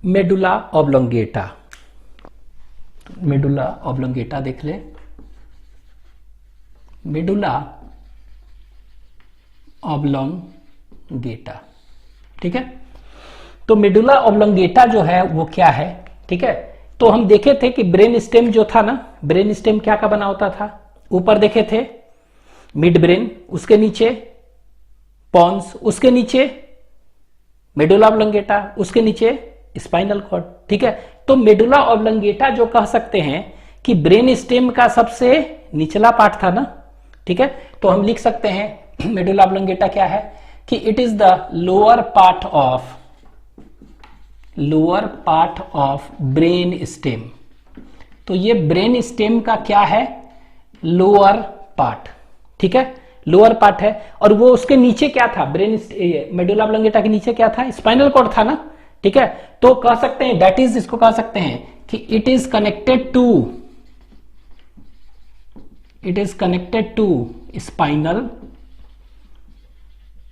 Medulla oblongata, medulla oblongata देख ले, medulla oblongata, ठीक है। तो मेडुला ऑब्लोंगेटा जो है वो क्या है, ठीक है। तो हम देखे थे कि ब्रेन स्टेम जो था ना, ब्रेन स्टेम क्या का बना होता था, ऊपर देखे थे मिड ब्रेन, उसके नीचे पॉन्स, उसके नीचे मेडुला ऑब्लोंगेटा, उसके नीचे स्पाइनल कॉर्ड, ठीक है। तो मेडुला ऑब्लोंगेटा जो कह सकते हैं कि ब्रेन स्टेम का सबसे निचला पार्ट था ना, ठीक है। तो हम लिख सकते हैं मेडुला ऑब्लोंगेटा क्या है कि it is the lower part of brain stem. तो ये ब्रेन स्टेम का क्या है, लोअर पार्ट, ठीक है, लोअर पार्ट है। और वो उसके नीचे क्या था, ब्रेन मेडुला ऑब्लोंगेटा के नीचे क्या था, स्पाइनल कॉर्ड था ना, ठीक है। तो कह सकते हैं दैट इज, इसको कह सकते हैं कि it is connected to spinal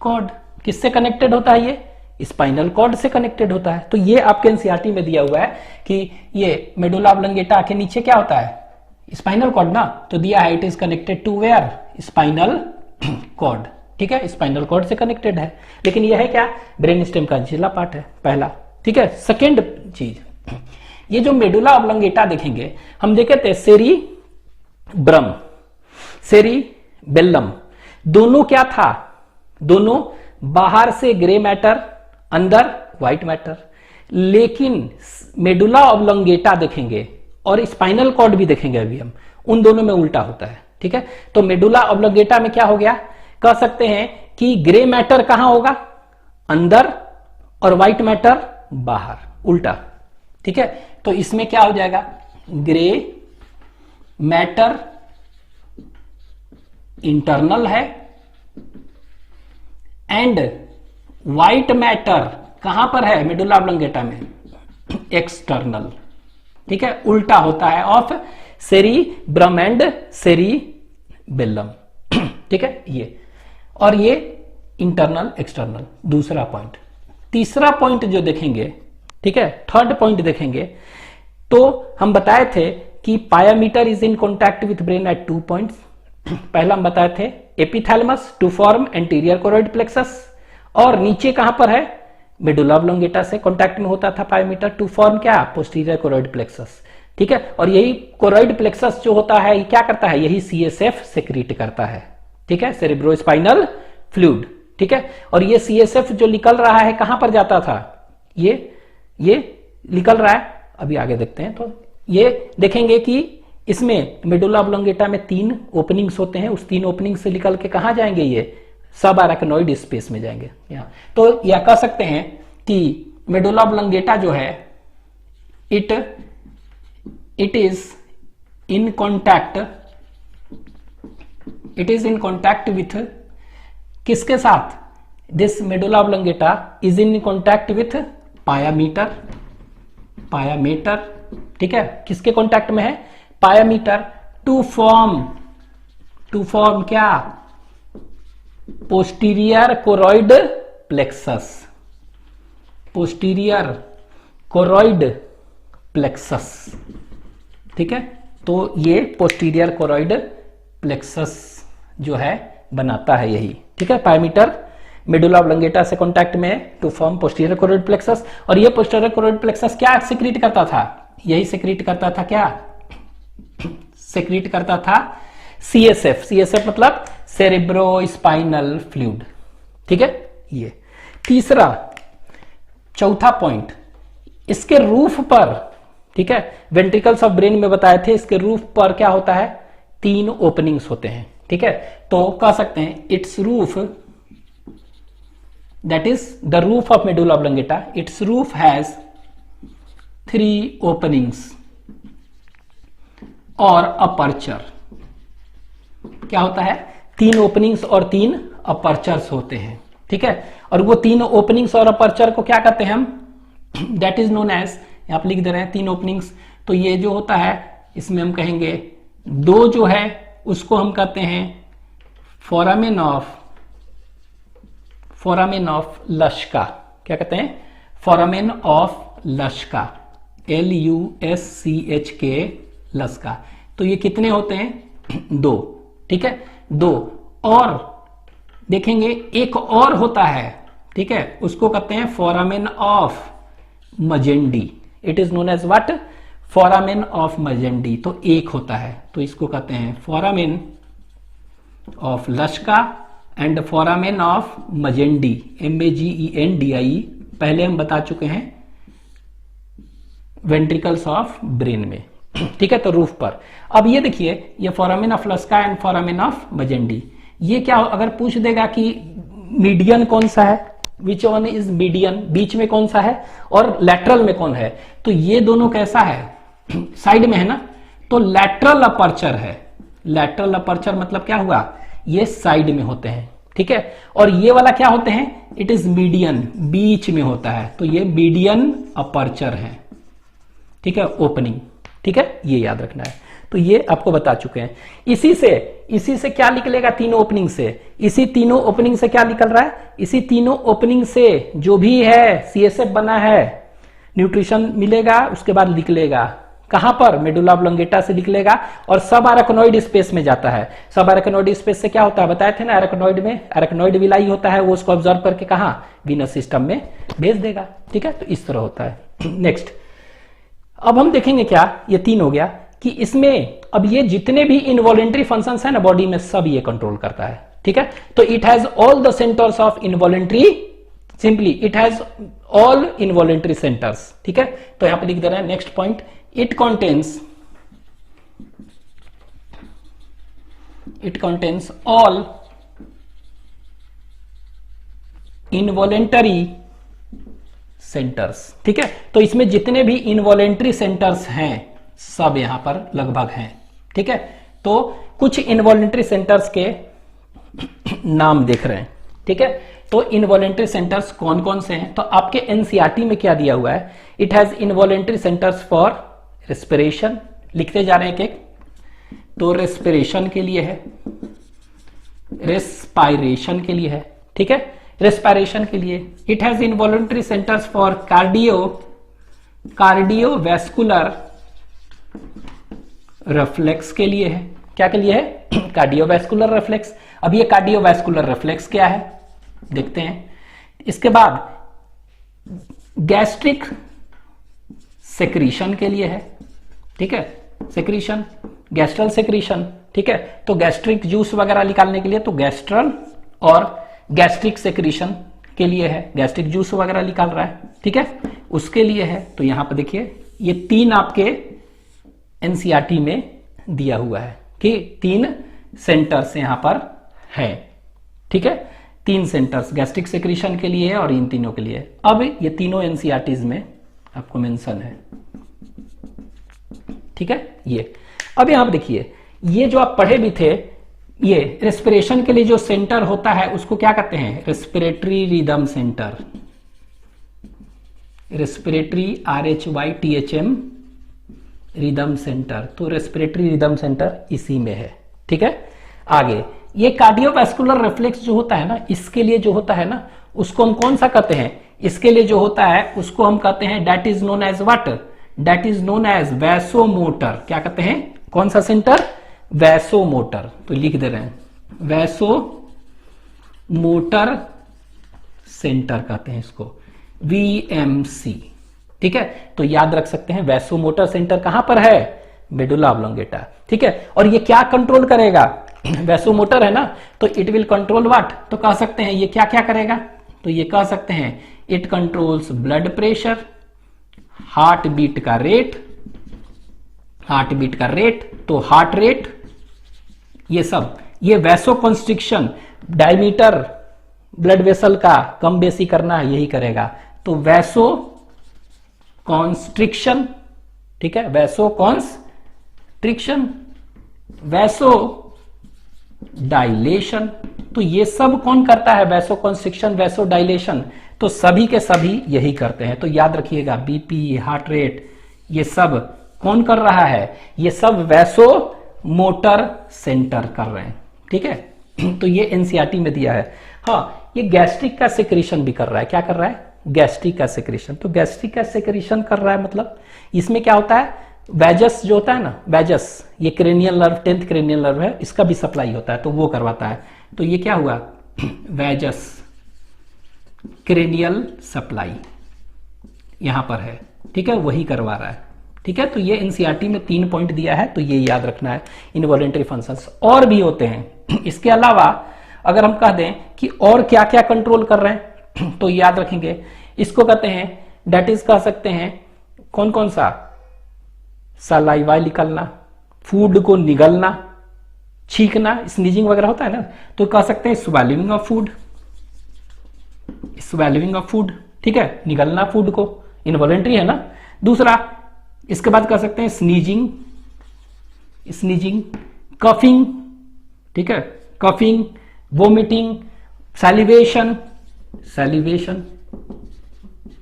cord. किससे कनेक्टेड होता है, ये स्पाइनल कॉर्ड से कनेक्टेड होता है। तो ये आपके एनसीईआरटी में दिया हुआ है कि ये मेडुला ऑब्लोंगेटा के नीचे क्या होता है, स्पाइनल कॉर्ड ना, तो दिया है it is connected to where, spinal cord, ठीक है, स्पाइनल कॉर्ड से कनेक्टेड है। लेकिन यह है क्या, ब्रेन स्टेम का निचला पार्ट है, पहला, ठीक है। सेकेंड चीज, ये जो मेडुला ऑब्लोंगेटा देखेंगे, हम देखे थे सेरिब्रम, सेरिबेल्लम, दोनों क्या था, दोनों बाहर से ग्रे मैटर, अंदर व्हाइट मैटर। लेकिन मेडुला ऑब्लोंगेटा देखेंगे और स्पाइनल कॉर्ड भी देखेंगे अभी हम, उन दोनों में उल्टा होता है, ठीक है। तो मेडुला ऑब्लोंगेटा में क्या हो गया, कह सकते हैं कि ग्रे मैटर कहां होगा, अंदर, और व्हाइट मैटर बाहर, उल्टा, ठीक है। तो इसमें क्या हो जाएगा, ग्रे मैटर इंटरनल है एंड व्हाइट मैटर कहां पर है, मेडुला ऑब्लोंगेटा में एक्सटर्नल, ठीक है, उल्टा होता है ऑफ सेरिब्रम एंड सेरिबेल्लम, ठीक है, ये और ये इंटरनल एक्सटर्नल, दूसरा पॉइंट। तीसरा पॉइंट जो देखेंगे, ठीक है, थर्ड पॉइंट देखेंगे, तो हम बताए थे कि pia mater is in contact with brain at 2 points. पहला हम बताए थे epithalamus to form anterior choroid plexus, और नीचे कहां पर है, मेडुला ऑब्लोंगेटा से कांटेक्ट में होता था पायोमीटर टू फॉर्म क्या, पोस्टीरियर कोरोइड प्लेक्सस, ठीक है। और यही कोरोइड प्लेक्सस जो होता है ये क्या करता है, यही सीएसएफ सेक्रीट करता है, ठीक है, सेरेब्रोस्पाइनल फ्लूइड, ठीक है। और ये सीएसएफ जो निकल रहा है कहां पर जाता था, ये निकल रहा है, अभी आगे देखते हैं। तो ये देखेंगे कि इसमें मेडुला ऑब्लोंगेटा में 3 ओपनिंग्स होते हैं, उस 3 ओपनिंग से निकल के कहां जाएंगे, ये सब अराक्नोइड स्पेस में जाएंगे यहां। तो यह कह सकते हैं कि मेडुला ऑब्लोंगेटा जो है it is in contact with किसके साथ, this medulla oblongata is in contact with pia mater, ठीक है, किसके कॉन्टैक्ट में है, पायामीटर, टू फॉर्म क्या, posterior choroid plexus, posterior choroid plexus, ठीक है। तो ये पोस्टीरियर कोरोइड प्लेक्सस जो है बनाता है यही, ठीक है। पायामीटर मेडुला ऑब्लोंगेटा से कांटेक्ट में to form posterior choroid plexus, और ये पोस्टीरियर कोरोइड प्लेक्सस क्या सेक्रीट करता था, यही सेक्रीट करता था क्या, सेक्रीट करता था सीएसएफ, सीएसएफ मतलब सेरेब्रोस्पाइनल फ्लूइड, ठीक है। ये तीसरा, चौथा पॉइंट, इसके रूफ पर, ठीक है, वेंट्रिकल्स ऑफ ब्रेन में बताए थे, इसके रूफ पर क्या होता है, 3 ओपनिंग्स होते हैं, ठीक है। तो कह सकते हैं it's roof, that is the roof of medulla oblongata, it's roof has 3 openings और अपर्चर, क्या होता है, 3 ओपनिंग्स और 3 अपर्चर्स होते हैं, ठीक है। और वो 3 ओपनिंग्स और अपर्चर को क्या कहते हैं हम, दैट इज नोन एज, यहां पर लिख दे रहे हैं 3 ओपनिंग्स। तो ये जो होता है इसमें हम कहेंगे 2 जो है उसको हम कहते हैं फोरामेन ऑफ लश्का, क्या कहते हैं, फोरामेन ऑफ लस्का, LUSCHK, लस्का। तो ये कितने होते हैं? 2, ठीक है, 2। और देखेंगे एक और होता है, ठीक है, उसको कहते हैं foramen of Magendie. It is known as what? Foramen of Magendie. तो एक होता है, तो इसको कहते हैं foramen of Luschka and foramen of Magendie, MAGENDI। पहले हम बता चुके हैं वेंट्रिकल्स ऑफ ब्रेन में, ठीक है, तो रूफ पर। अब ये देखिए, ये foramen of Luschka and foramen of Magendie, ये क्या अगर पूछ देगा कि मीडियन कौन सा है, विच वन इज मीडियन, बीच में कौन सा है और लैटरल में कौन है, तो ये दोनों कैसा है? साइड में है ना, तो लैटरल अपर्चर है। लैटरल अपर्चर मतलब क्या हुआ? ये साइड में होते हैं, ठीक है। और ये वाला क्या होते हैं? इट इज मीडियन, बीच में होता है, तो ये मीडियन अपर्चर है, ठीक है, ओपनिंग, ठीक है, ये याद रखना है। तो ये आपको बता चुके हैं। इसी से क्या निकलेगा? तीनों ओपनिंग से, इसी तीनों ओपनिंग से क्या निकल रहा है? इसी तीनों ओपनिंग से जो भी है CSF बना है, न्यूट्रिशन मिलेगा, उसके बाद निकलेगा कहां पर? मेडुला ऑब्लोंगेटा से निकलेगा और सब अरेक्नोइड स्पेस में जाता है। सब अरेक्नोइड स्पेस से क्या होता है बताए थे ना, अरेक्नोइड में अरेक्नोइड विलाई होता है, वो उसको ऑब्जर्व करके कहां? वीनस सिस्टम में भेज देगा, ठीक है, तो इस तरह होता है। नेक्स्ट, अब हम देखेंगे क्या, ये 3 हो गया कि इसमें अब ये जितने भी इनवॉलेंट्री फंक्शंस है ना बॉडी में, सब ये कंट्रोल करता है, ठीक है। तो it has all the centres of involuntary, simply it has all involuntary centres, ठीक है। तो यहां पर लिख दे रहे हैं next point, it contains all involuntary centers, ठीक है। तो इसमें जितने भी इनवॉलेंट्री सेंटर्स हैं सब यहां पर लगभग हैं, ठीक है। तो कुछ इनवॉलेंट्री सेंटर्स के नाम देख रहे हैं, ठीक है। तो इनवॉलेंट्री सेंटर्स कौन कौन से हैं? तो आपके एनसीईआरटी में क्या दिया हुआ है? It has involuntary centres for respiration, लिखते जा रहे हैं एक, तो रेस्पिरेशन के लिए है, रेस्पायरेशन के लिए है, ठीक है, रेस्पायरेशन के लिए। It has involuntary centres for cardiovascular reflex के लिए है। क्या के लिए है? Cardiovascular reflex. अब ये कार्डियोवैस्कुलर रिफ्लेक्स क्या है देखते हैं। इसके बाद गैस्ट्रिक सेक्रीशन के लिए है, ठीक है, सेक्रीशन, गैस्ट्रल सेक्रीशन, ठीक है। तो गैस्ट्रिक जूस वगैरह निकालने के लिए तो गैस्ट्रल और गैस्ट्रिक सेक्रीशन के लिए है, गैस्ट्रिक जूस वगैरह निकाल रहा है, ठीक है, उसके लिए है। तो यहां पर देखिए ये 3 आपके एनसीईआरटी में दिया हुआ है कि 3 सेंटर्स यहां पर है, ठीक है, 3 सेंटर्स गैस्ट्रिक सेक्रीशन के लिए है और इन तीनों के लिए। अब ये तीनों एनसीईआरटीज में आपको मेंशन है, ठीक है। ये अब यहां पर देखिए, ये जो आप पढ़े भी थे, ये रेस्पिरेशन के लिए जो सेंटर होता है उसको क्या कहते हैं? Respiratory rhythm centre, respiratory RHYTHM rhythm centre. तो रेस्पिरेटरी रिदम सेंटर इसी में है, ठीक है। आगे ये कार्डियोवैस्कुलर रिफ्लेक्स जो होता है ना, इसके लिए जो होता है ना, उसको हम कौन सा कहते हैं? इसके लिए जो होता है उसको हम कहते हैं, that is known as what? That is known as vasomotor. क्या कहते हैं? कौन सा सेंटर? वैसोमोटर। तो लिख दे रहे हैं, वैसोमोटर सेंटर कहते हैं इसको, VMC, ठीक है। तो याद रख सकते हैं वैसोमोटर सेंटर कहां पर है? मेडुला ऑब्लोंगेटा, ठीक है। और ये क्या कंट्रोल करेगा? वैसोमोटर है ना, तो इट विल कंट्रोल व्हाट? तो कह सकते हैं ये क्या क्या करेगा? तो ये कह सकते हैं it controls blood pressure, heart beat का रेट, हार्ट बीट का रेट, तो हार्ट रेट, ये सब, ये vasoconstriction, diameter blood vessel का कम बेसी करना, यही करेगा। तो वैसो कॉन्स्ट्रिक्शन, ठीक है, वैसो कॉन्स्ट्रिक्शन, वैसो डायलेशन। तो ये सब कौन करता है? वैसो कॉन्स्ट्रिक्शन, वैसो डायलेशन, तो सभी के सभी यही करते हैं। तो याद रखिएगा, बीपी, हार्ट रेट, ये सब कौन कर रहा है? ये सब वैसो मोटर सेंटर कर रहे हैं, ठीक है। तो ये एनसीईआरटी में दिया है। हाँ, ये गैस्ट्रिक का सेक्रेशन भी कर रहा है। क्या कर रहा है? गैस्ट्रिक का सेक्रेशन। तो गैस्ट्रिक का सेक्रेशन कर रहा है, मतलब इसमें क्या होता है, वेजस जो होता है ना, वेजस, ये cranial nerve, 10th cranial nerve है, इसका भी सप्लाई होता है, तो वो करवाता है। तो ये क्या हुआ, वेजस क्रेनियल सप्लाई यहां पर है, ठीक है, वही करवा रहा है, ठीक है। तो ये एनसीईआरटी में 3 पॉइंट दिया है, तो ये याद रखना है। इनवॉलेंट्री फंक्शंस और भी होते हैं, इसके अलावा अगर हम कह दें कि और क्या क्या कंट्रोल कर रहे हैं तो याद रखेंगे, इसको कहते हैं, डेट इज कह सकते हैं कौन कौन सा, सलाइवा निकलना, फूड को निगलना, छींकना, स्नीजिंग वगैरह होता है ना, तो कह सकते हैं swelling of food, swelling of food, ठीक है, निगलना फूड को, इनवॉलेंट्री है ना। दूसरा इसके बाद कह सकते हैं स्नीजिंग, स्नीजिंग, कफिंग, ठीक है, कफिंग, वोमिटिंग, सैलिवेशन, सैलिवेशन,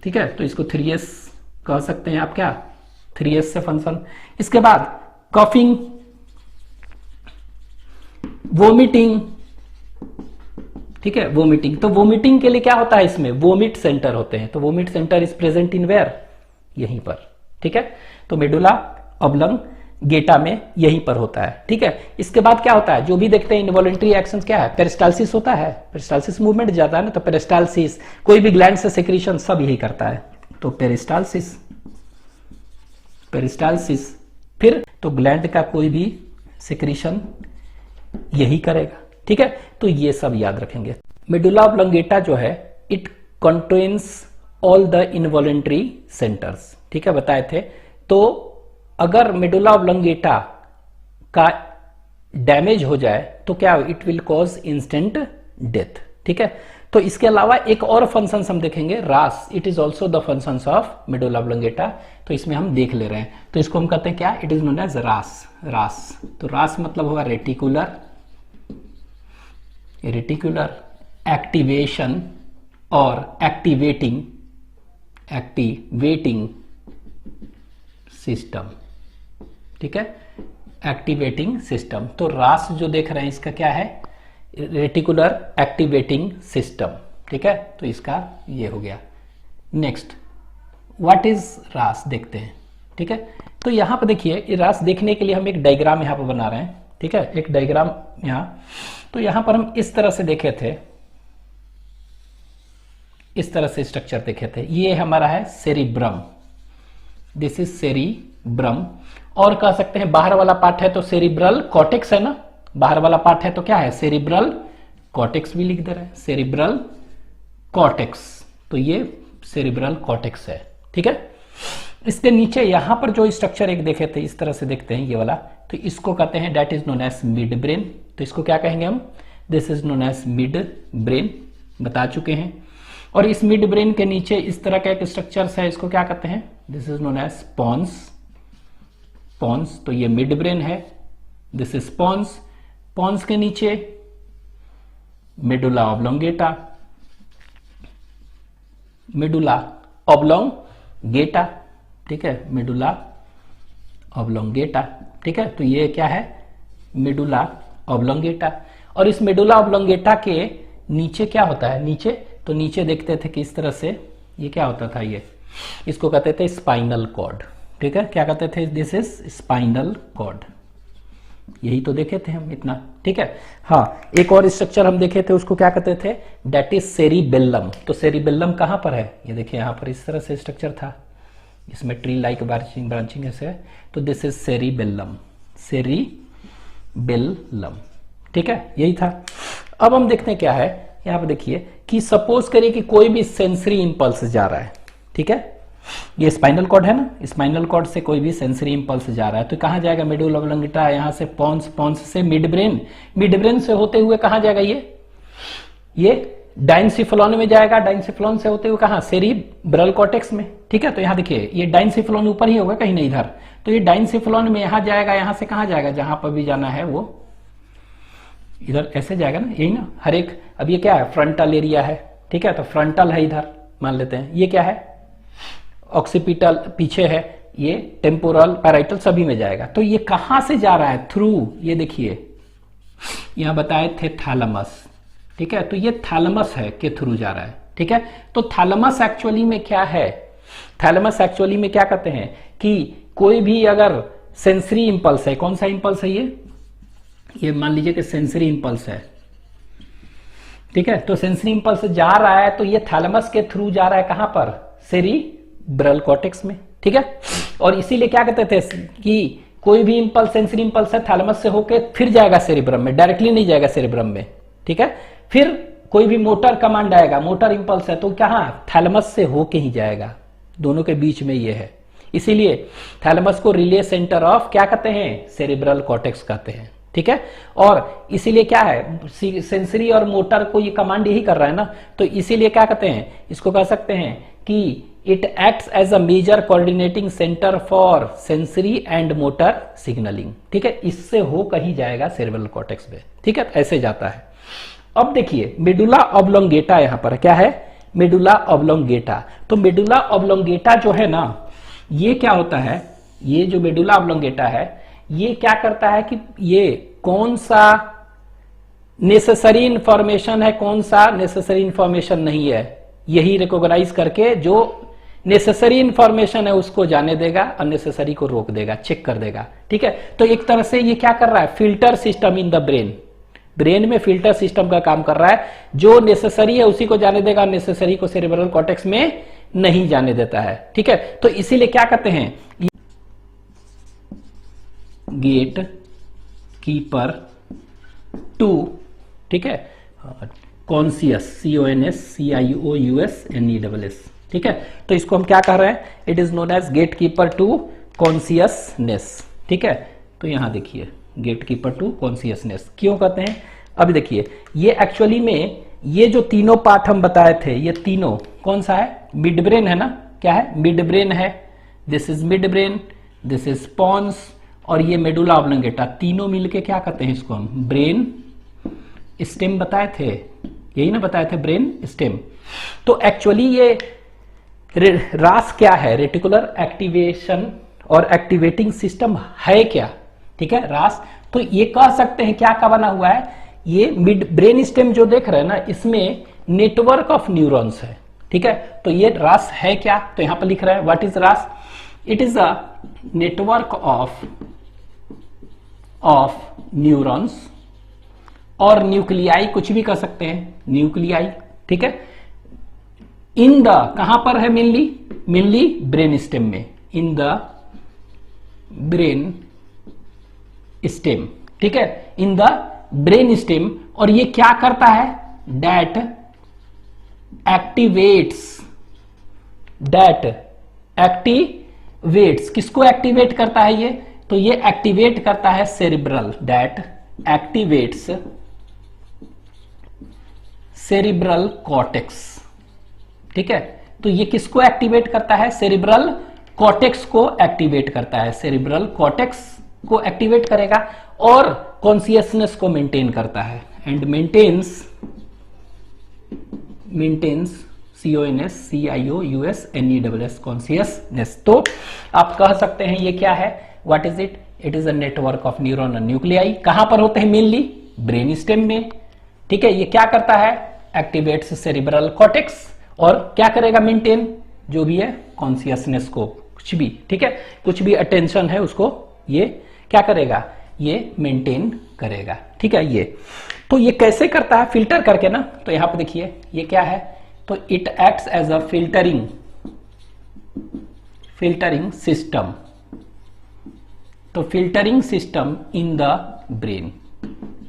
ठीक है। तो इसको 3S कह सकते हैं आप, क्या 3S से फंक्शन। इसके बाद कफिंग, वोमिटिंग, ठीक है, वोमिटिंग। तो वोमिटिंग के लिए क्या होता है, इसमें वोमिट सेंटर होते हैं, तो vomit centre is present in where, यहीं पर, ठीक है। तो मेडुला ऑब्लंगेटा में यहीं पर होता है, ठीक है। इसके बाद क्या होता है, जो भी देखते हैं इनवॉलेंट्री एक्शंस, क्या है, पेरिस्टाल्सिस होता है, पेरिस्टाल्सिस मूवमेंट ज्यादा है ना, तो पेरिस्टाल्सिस, कोई भी ग्लैंड से सेक्रेशन सब यही करता है, तो पेरिस्टाल्सिस, पेरिस्टाल्सिस। फिर तो ग्लैंड का कोई भी सेक्रेशन यही करेगा, ठीक है। तो ये सब याद रखेंगे। मेडुला ऑब्लंगेटा जो है, it contains all the involuntary centres, ठीक है, बताए थे। तो अगर मेडुला ऑब्लंगेटा का डैमेज हो जाए तो क्या, it will cause instant death, ठीक है। तो इसके अलावा एक और फंक्शन हम देखेंगे, रास, it is also the function of medulla oblongata, तो इसमें हम देख ले रहे हैं। तो इसको हम कहते हैं क्या, इट इज नोन एज रास, रास। तो रास मतलब होगा रेटिकुलर, रेटिकुलर एक्टिवेशन और एक्टिवेटिंग, एक्टिवेटिंग सिस्टम, ठीक है, एक्टिवेटिंग सिस्टम। तो रास जो देख रहे हैं इसका क्या है, रेटिकुलर एक्टिवेटिंग सिस्टम, ठीक है। तो इसका ये हो गया। नेक्स्ट, व्हाट इज रास देखते हैं, ठीक है। तो यहां पर देखिए, रास देखने के लिए हम एक डायग्राम यहां पर बना रहे हैं, ठीक है, एक डायग्राम यहां। तो यहां पर हम इस तरह से देखे थे, इस तरह से स्ट्रक्चर देखे थे। ये हमारा है सेरिब्रम, दिस इज सेरिब्रम, और कह सकते हैं बाहर वाला पार्ट है तो सेरिब्रल कॉर्टेक्स है ना, बाहर वाला पार्ट है तो क्या है, सेरिब्रल कॉर्टेक्स भी लिख दे रहे हैं, सेरिब्रल कॉर्टेक्स। तो ये सेरिब्रल कॉर्टेक्स है, ठीक है। इसके नीचे यहां पर जो स्ट्रक्चर एक देखे थे, इस तरह से देखते हैं ये वाला, तो इसको कहते हैं that is known as midbrain. तो इसको क्या कहेंगे हम, this is known as midbrain, बता चुके हैं। और इस मिड ब्रेन के नीचे इस तरह का एक स्ट्रक्चर है, इसको क्या कहते हैं, this is known as pons, pons. तो ये मिड ब्रेन है, दिस इज पॉन्स। पॉन्स के नीचे मेडुला ऑब्लोंगेटा, मेडुला ऑब्लोंगेटा, ठीक है, मेडुला ऑब्लोंगेटा, ठीक है। तो ये क्या है, मेडुला ऑब्लोंगेटा। और इस मेडुला ऑब्लोंगेटा के नीचे क्या होता है, नीचे, तो नीचे देखते थे कि इस तरह से ये क्या होता था, ये इसको कहते थे स्पाइनल कॉर्ड, ठीक है, क्या कहते थे, दिस इज स्पाइनल कॉर्ड। यही तो देखे थे हम इतना, ठीक है। हाँ, एक और स्ट्रक्चर हम देखे थे, उसको क्या कहते थे, दैट इज सेरिबेल्लम। तो सेरिबेल्लम कहां पर है, ये देखिए यहां पर इस तरह से स्ट्रक्चर था, इसमें ट्री लाइक ब्रांचिंग ऐसे, तो दिस इज सेरिबेल्लम, सेरिबेल्लम, ठीक है, यही था। अब हम देखते हैं क्या है, यहां पर देखिए कि सपोज करिए कि कोई भी सेंसरी इंपल्स जा रहा है, ठीक है, ये स्पाइनल कॉर्ड है ना, स्पाइनल कॉर्ड से कोई भी सेंसरी इंपल्स जा रहा है तो कहां जाएगा, मेडुला ऑब्लोंगेटा, यहां से पॉन्स, पॉन्स से मिड ब्रेन, मिड ब्रेन से होते हुए कहां जाएगा, ये डाइनसिफलोन में जाएगा, डाइनसिफलोन से होते हुए कहां, सेरिब्रल कॉर्टेक्स में, ठीक है। तो यहां देखिए ये डाइनसिफलोन ऊपर ही होगा, कहीं नहीं इधर, तो ये डाइनसिफलोन में यहां जाएगा, यहां से कहां जाएगा, जहां पर भी जाना है वो इधर ऐसे जाएगा ना, यही ना, हर एक। अब ये क्या है, फ्रंटल एरिया है, ठीक है, तो फ्रंटल है इधर मान लेते हैं, ये क्या है, ऑक्सीपिटल पीछे है, ये टेम्पोरल, पैराइटल सभी में जाएगा। तो ये कहां से जा रहा है, थ्रू, ये देखिए यहां बताए थे थैलेमस, ठीक है, तो ये थैलेमस है के थ्रू जा रहा है, ठीक है। तो थैलेमस एक्चुअली में क्या है, थैलेमस एक्चुअली में क्या कहते हैं कि कोई भी अगर सेंसरी इंपल्स है, कौन सा इंपल्स है ये मान लीजिए कि सेंसरी इंपल्स है, ठीक है। तो सेंसरी इंपल्स जा रहा है तो ये थैलेमस के थ्रू जा रहा है कहां पर, सेरिब्रल कॉर्टेक्स में, ठीक है। और इसीलिए क्या कहते थे कि कोई भी इंपल्स सेंसरी इंपल्स है थैलेमस से होके फिर जाएगा सेरिब्रम में, डायरेक्टली नहीं जाएगा सेरिब्रम में, ठीक है। फिर कोई भी मोटर कमांड आएगा, मोटर इंपल्स है तो कहां, थैलेमस से होके ही जाएगा, दोनों के बीच में ये है। इसीलिए थैलेमस को रिले सेंटर ऑफ क्या कहते हैं, सेरिब्रल कॉर्टेक्स कहते हैं, ठीक है। और इसीलिए क्या है, सेंसरी और मोटर को ये कमांड यही कर रहा है ना, तो इसीलिए क्या कहते हैं, इसको कह सकते हैं कि it acts as a major coordinating centre for sensory and motor signalling, ठीक है। इससे होकर ही जाएगा सेरिब्रल कॉर्टेक्स में, ठीक है, ऐसे जाता है। अब देखिए मेडुला ऑब्लोंगेटा यहां पर क्या है, मेडुला ऑब्लोंगेटा। तो मेडुला ऑब्लोंगेटा जो है ना, ये क्या होता है, ये जो मेडुला ऑब्लोंगेटा है ये क्या करता है कि ये कौन सा नेसेसरी इंफॉर्मेशन है, कौन सा नेसेसरी इंफॉर्मेशन नहीं है, यही रिकॉग्नाइज करके जो नेसेसरी इंफॉर्मेशन है उसको जाने देगा, अननेसेसरी को रोक देगा, चेक कर देगा, ठीक है। तो एक तरह से ये क्या कर रहा है, filter system in the brain, brain में फिल्टर सिस्टम का काम कर रहा है, जो नेसेसरी है उसी को जाने देगा, अननेसेसरी को सेरिब्रल कॉर्टेक्स में नहीं जाने देता है, ठीक है। तो इसीलिए क्या कहते हैं, गेट कीपर टू, ठीक है, कॉन्सियस, CONSCIOUSNESS, ठीक है। तो इसको हम क्या कह रहे हैं, it is known as gatekeeper to consciousness, ठीक है। तो यहां देखिए गेट कीपर टू कॉन्सियसनेस क्यों कहते हैं, अभी देखिए ये एक्चुअली में ये जो तीनों पार्ट हम बताए थे, ये तीनों कौन सा है, मिड ब्रेन है ना, क्या है, मिड ब्रेन है, this is midbrain, this is pons और ये मेडुला ऑब्लोंगेटा, तीनों मिलके क्या कहते हैं, इसको हम ब्रेन स्टेम बताए थे, यही ना बताए थे, ब्रेन स्टेम। तो एक्चुअली ये रास क्या है, रेटिकुलर एक्टिवेशन और एक्टिवेटिंग सिस्टम है क्या, ठीक है, रास। तो ये कह सकते हैं क्या का बना हुआ है, ये मिड ब्रेन स्टेम जो देख रहे हैं ना, इसमें नेटवर्क ऑफ न्यूरॉन्स है, ठीक है। तो ये रास है क्या, तो यहां पर लिख रहा है व्हाट इज रास, it is a network of neurons और न्यूक्लियाई, कुछ भी कर सकते हैं, न्यूक्लियाई, ठीक है, इन द, कहां पर है, मेनली ब्रेन स्टेम में, इन द ब्रेन स्टेम, ठीक है, इन द ब्रेन स्टेम। और ये क्या करता है, दैट एक्टिवेट्स, किसको एक्टिवेट करता है ये, तो ये एक्टिवेट करता है cerebral, that activates cerebral cortex, ठीक है। तो ये किसको एक्टिवेट करता है, सेरिब्रल कॉर्टेक्स को एक्टिवेट करता है, सेरिब्रल कॉर्टेक्स को एक्टिवेट करेगा और कॉन्सियसनेस को मेंटेन करता है, एंड मेंटेन्स CONSCIOUSNESS कॉन्सियसनेस। तो आप कह सकते हैं ये क्या है, what is it, it is a network of neuron and nuclei, कहां पर होते हैं, मेनली ब्रेन स्टेम में, ठीक है। ये क्या करता है, एक्टिवेट्स सेरिब्रल कॉर्टेक्स और क्या करेगा, मेंटेन जो भी है कॉन्सियसनेस को, कुछ भी, ठीक है, कुछ भी अटेंशन है उसको ये क्या करेगा, ये मेंटेन करेगा, ठीक है। ये तो ये कैसे करता है, फिल्टर करके ना। तो यहां पे देखिए ये क्या है, तो it acts as a filtering system, तो filtering system in the brain.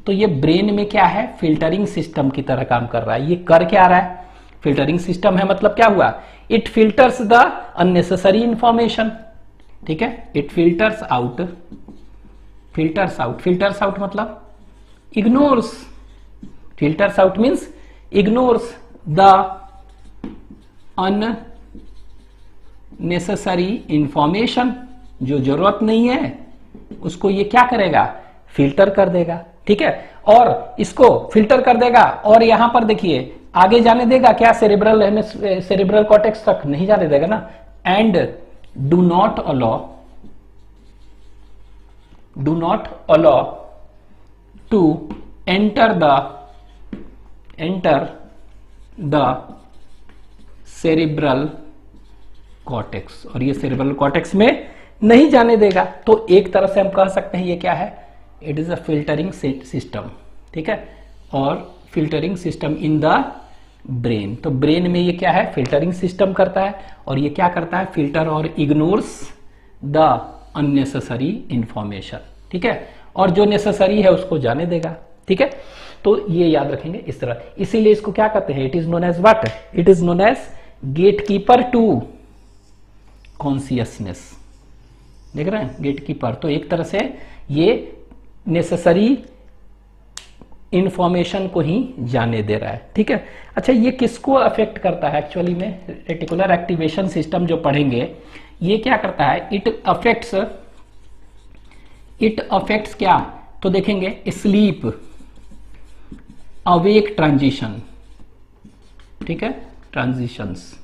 तो ये ब्रेन में क्या है, फिल्टरिंग सिस्टम की तरह काम कर रहा है। ये कर क्या रहा है, फिल्टरिंग सिस्टम है, मतलब क्या हुआ, it filters the unnecessary information, ठीक है, इट फिल्टर्स आउट मतलब ignores, filters out means ignores the unnecessary information, जो जरूरत नहीं है उसको ये क्या करेगा, फिल्टर कर देगा, ठीक है। और इसको फिल्टर कर देगा और यहां पर देखिए आगे जाने देगा क्या, सेरिब्रल कॉर्टेक्स तक नहीं जाने देगा ना, and do not allow to enter the cerebral cortex, और ये सेरिब्रल कॉर्टेक्स में नहीं जाने देगा। तो एक तरह से हम कह सकते हैं ये क्या है, it is a filtering system, ठीक है, और filtering system in the brain. तो ब्रेन में ये क्या है, फिल्टरिंग सिस्टम करता है, और ये क्या करता है, फिल्टर और इग्नोर्स द अननेसेसरी इंफॉर्मेशन, ठीक है, और जो नेसेसरी है उसको जाने देगा, ठीक है। तो ये याद रखेंगे इस तरह, इसीलिए इसको क्या कहते हैं, it is known as what, it is known as gatekeeper to consciousness. देख रहे हैं, गेटकीपर, तो एक तरह से ये नेसेसरी इंफॉर्मेशन को ही जाने दे रहा है, ठीक है। अच्छा, ये किसको अफेक्ट करता है एक्चुअली में, रेटिकुलर एक्टिवेशन सिस्टम जो पढ़ेंगे, ये क्या करता है, इट अफेक्ट्स क्या, तो देखेंगे स्लीप अवेक ट्रांजिशन, ठीक है, ट्रांजिशंस,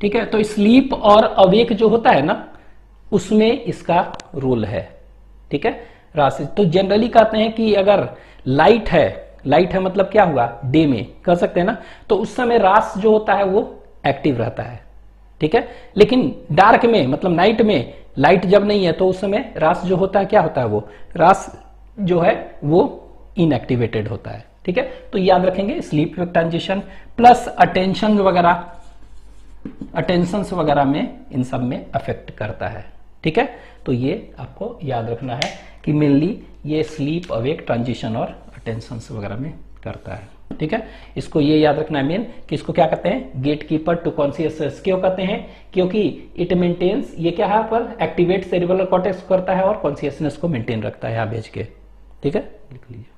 ठीक है। तो स्लीप और अवेक जो होता है ना, उसमें इसका रोल है, ठीक है। राशि तो जनरली कहते हैं कि अगर लाइट है मतलब क्या हुआ, डे में कर सकते हैं ना, तो उस समय रास जो होता है वो एक्टिव रहता है, ठीक है। लेकिन डार्क में मतलब नाइट में लाइट जब नहीं है तो उस समय रास जो होता है क्या होता है, वो रास जो है वो इनएक्टिवेटेड होता है, ठीक है। तो याद रखेंगे स्लीप ट्रांजिशन प्लस अटेंशन वगैरह में इन सब में अफेक्ट करता है, ठीक है। तो ये आपको याद रखना है कि मेनली ये स्लीप अवेक ट्रांजिशन और अटेंशन वगैरह में करता है, ठीक है। इसको ये याद रखना है मेन कि इसको क्या कहते हैं, गेटकीपर टू कॉन्सियसनेस। क्यों कहते हैं, क्योंकि इट मेंटेन्स, ये क्या है पर एक्टिवेट सेरिब्रल कॉर्टेक्स करता है और कॉन्सियसनेस को मेंटेन रखता है यहाँ भेज के, ठीक है, लिख लीजिए।